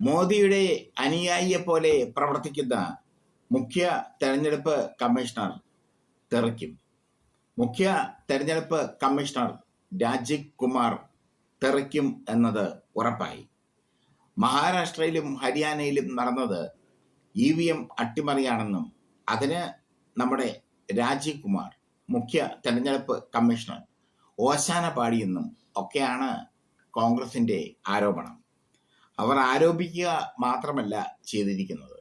മോദിയുടെ അനുയായിയെ പോലെ പ്രവർത്തിക്കുന്ന മുഖ്യ തെരഞ്ഞെടുപ്പ് കമ്മീഷണർ തെറിക്കും. മുഖ്യ തെരഞ്ഞെടുപ്പ് കമ്മീഷണർ രാജീവ് കുമാർ തെറിക്കും എന്നത് ഉറപ്പായി. മഹാരാഷ്ട്രയിലും ഹരിയാനയിലും നടന്നത് EVM അട്ടിമറിയാണെന്നും അതിന് നമ്മുടെ രാജീവ് കുമാർ മുഖ്യ തെരഞ്ഞെടുപ്പ് കമ്മീഷണർ ഓശാന പാടിയെന്നും ഒക്കെയാണ് കോൺഗ്രസിൻ്റെ ആരോപണം. അവർ ആരോപിക്കുക മാത്രമല്ല ചെയ്തിരിക്കുന്നത്,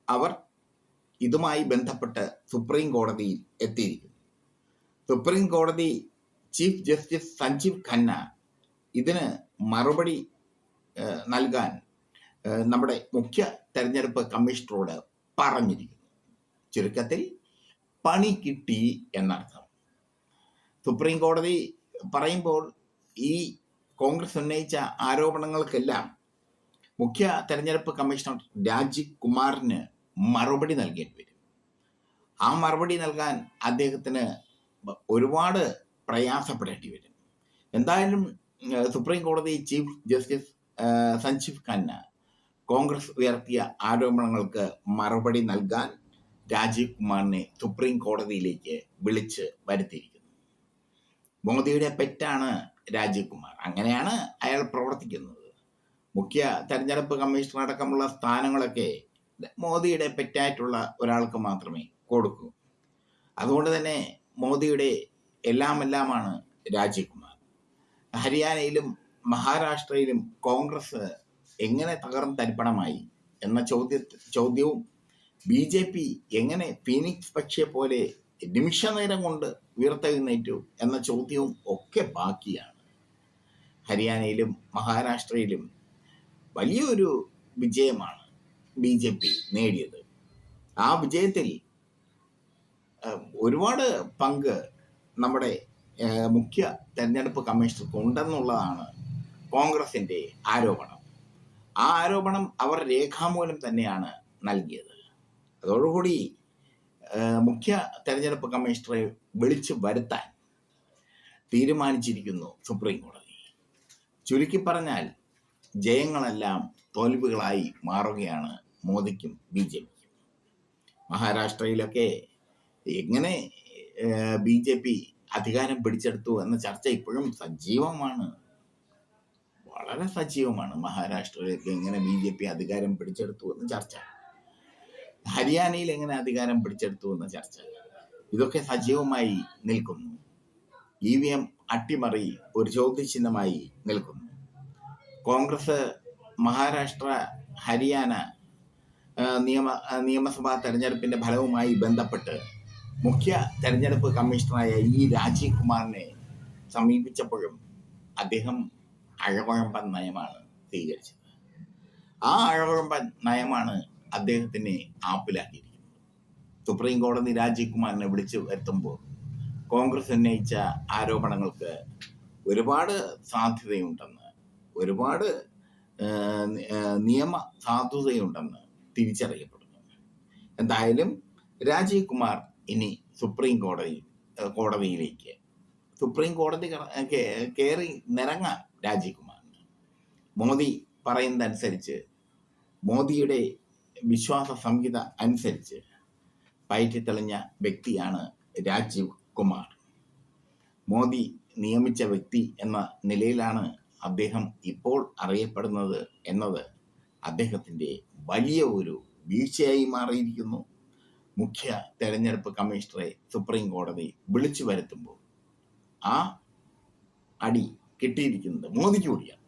അവർ ഇതുമായി ബന്ധപ്പെട്ട് സുപ്രീം കോടതിയിൽ എത്തിയിരിക്കുന്നു. സുപ്രീം കോടതി ചീഫ് ജസ്റ്റിസ് സഞ്ജീവ് ഖന്ന ഇതിന് മറുപടി നൽകാൻ നമ്മുടെ മുഖ്യ തെരഞ്ഞെടുപ്പ് കമ്മീഷണറോട് പറഞ്ഞിരിക്കുന്നു. ചുരുക്കത്തിൽ പണി കിട്ടി എന്നർത്ഥം. സുപ്രീം കോടതി പറയുമ്പോൾ ഈ കോൺഗ്രസ് ഉന്നയിച്ച ആരോപണങ്ങൾക്കെല്ലാം മുഖ്യ തെരഞ്ഞെടുപ്പ് കമ്മീഷണർ രാജീവ് കുമാറിന് മറുപടി നൽകേണ്ടി വരും. ആ മറുപടി നൽകാൻ അദ്ദേഹത്തിന് ഒരുപാട് പ്രയാസപ്പെടേണ്ടി വരും. എന്തായാലും സുപ്രീം കോടതി ചീഫ് ജസ്റ്റിസ് സഞ്ജീവ് ഖന്ന കോൺഗ്രസ് ഉയർത്തിയ ആരോപണങ്ങൾക്ക് മറുപടി നൽകാൻ രാജീവ് കുമാറിനെ സുപ്രീം കോടതിയിലേക്ക് വിളിച്ച് വരുത്തിയിരിക്കുന്നു. മോദിയുടെ പെറ്റാണ് രാജീവ് കുമാർ, അങ്ങനെയാണ് അയാൾ പ്രവർത്തിക്കുന്നത്. മുഖ്യ തെരഞ്ഞെടുപ്പ് കമ്മീഷണർ അടക്കമുള്ള സ്ഥാനങ്ങളൊക്കെ മോദിയുടെ പെറ്റായിട്ടുള്ള ഒരാൾക്ക് മാത്രമേ കൊടുക്കൂ. അതുകൊണ്ട് തന്നെ മോദിയുടെ എല്ലാമാണ് രാജീവ് കുമാർ. ഹരിയാനയിലും മഹാരാഷ്ട്രയിലും കോൺഗ്രസ് എങ്ങനെ തരിപ്പണമായി എന്ന ചോദ്യവും BJP എങ്ങനെ ഫീനിക്സ് പക്ഷിയെ പോലെ നിമിഷ നേരം കൊണ്ട് ഉയർത്തെഴുന്നേറ്റു എന്ന ചോദ്യവും ഒക്കെ ബാക്കിയാണ്. ഹരിയാനയിലും മഹാരാഷ്ട്രയിലും വലിയൊരു വിജയമാണ് BJP നേടിയത്. ആ വിജയത്തിൽ ഒരുപാട് പങ്ക് നമ്മുടെ മുഖ്യ തെരഞ്ഞെടുപ്പ് കമ്മീഷണർക്ക് ഉണ്ടെന്നുള്ളതാണ് കോൺഗ്രസിൻ്റെ ആരോപണം. ആ ആരോപണം അവർ രേഖാമൂലം തന്നെയാണ് നൽകിയത്. അതോടുകൂടി മുഖ്യ തെരഞ്ഞെടുപ്പ് കമ്മീഷണറെ വിളിച്ചു വരുത്താൻ തീരുമാനിച്ചിരിക്കുന്നു സുപ്രീം കോടതി. ചുരുക്കി പറഞ്ഞാൽ ജയങ്ങളെല്ലാം തോൽവികളായി മാറുകയാണ് മോദിക്കും BJPക്കും. മഹാരാഷ്ട്രയിലൊക്കെ എങ്ങനെ BJP അധികാരം പിടിച്ചെടുത്തു എന്ന ചർച്ച ഇപ്പോഴും സജീവമാണ്, വളരെ സജീവമാണ്. മഹാരാഷ്ട്രയിലേക്ക് എങ്ങനെ BJP അധികാരം പിടിച്ചെടുത്തു എന്ന ചർച്ച, ഹരിയാനയിൽ എങ്ങനെ അധികാരം പിടിച്ചെടുത്തു എന്ന ചർച്ച, ഇതൊക്കെ സജീവമായി നിൽക്കുന്നു. EVM അട്ടിമറി ഒരു ചോദ്യചിഹ്നമായി നിൽക്കുന്നു. കോൺഗ്രസ് മഹാരാഷ്ട്ര ഹരിയാന നിയമസഭാ തെരഞ്ഞെടുപ്പിൻ്റെ ഫലവുമായി ബന്ധപ്പെട്ട് മുഖ്യ തെരഞ്ഞെടുപ്പ് കമ്മീഷണറായ രാജീവ് കുമാറിനെ സമീപിച്ചപ്പോഴും അദ്ദേഹം അഴകുഴമ്പൻ നയമാണ് സ്വീകരിച്ചത്. ആ അഴകുഴമ്പൻ നയമാണ് അദ്ദേഹത്തിനെ ആപ്പിലാക്കിയിരിക്കുന്നത്. സുപ്രീം കോടതി രാജീവ് കുമാറിനെ വിളിച്ചു വരുത്തുമ്പോൾ കോൺഗ്രസ് ഉന്നയിച്ച ആരോപണങ്ങൾക്ക് ഒരുപാട് സാധ്യതയുണ്ടെന്ന്, ഒരുപാട് നിയമ സാധുതയുണ്ടെന്ന് തിരിച്ചറിയപ്പെടുന്നു. എന്തായാലും രാജീവ് കുമാർ ഇനി സുപ്രീം കോടതിയിലേക്ക് സുപ്രീം കോടതി കയറി നിറങ്ങാം രാജീവ് കുമാറിന്. മോദി പറയുന്നതനുസരിച്ച്, മോദിയുടെ വിശ്വാസ സംഹിത അനുസരിച്ച് പയറ്റിത്തെളിഞ്ഞ വ്യക്തിയാണ് രാജീവ് കുമാർ. മോദി നിയമിച്ച വ്യക്തി എന്ന നിലയിലാണ് അദ്ദേഹം ഇപ്പോൾ അറിയപ്പെടുന്നത് എന്നത് അദ്ദേഹത്തിൻ്റെ വലിയ ഒരു വീഴ്ചയായി മാറിയിരിക്കുന്നു. മുഖ്യ തെരഞ്ഞെടുപ്പ് കമ്മീഷണറെ സുപ്രീം കോടതി വിളിച്ചു വരുത്തുമ്പോൾ ആ അടി കിട്ടിയിരിക്കുന്നത് മോദിക്ക് കൂടിയാണ്.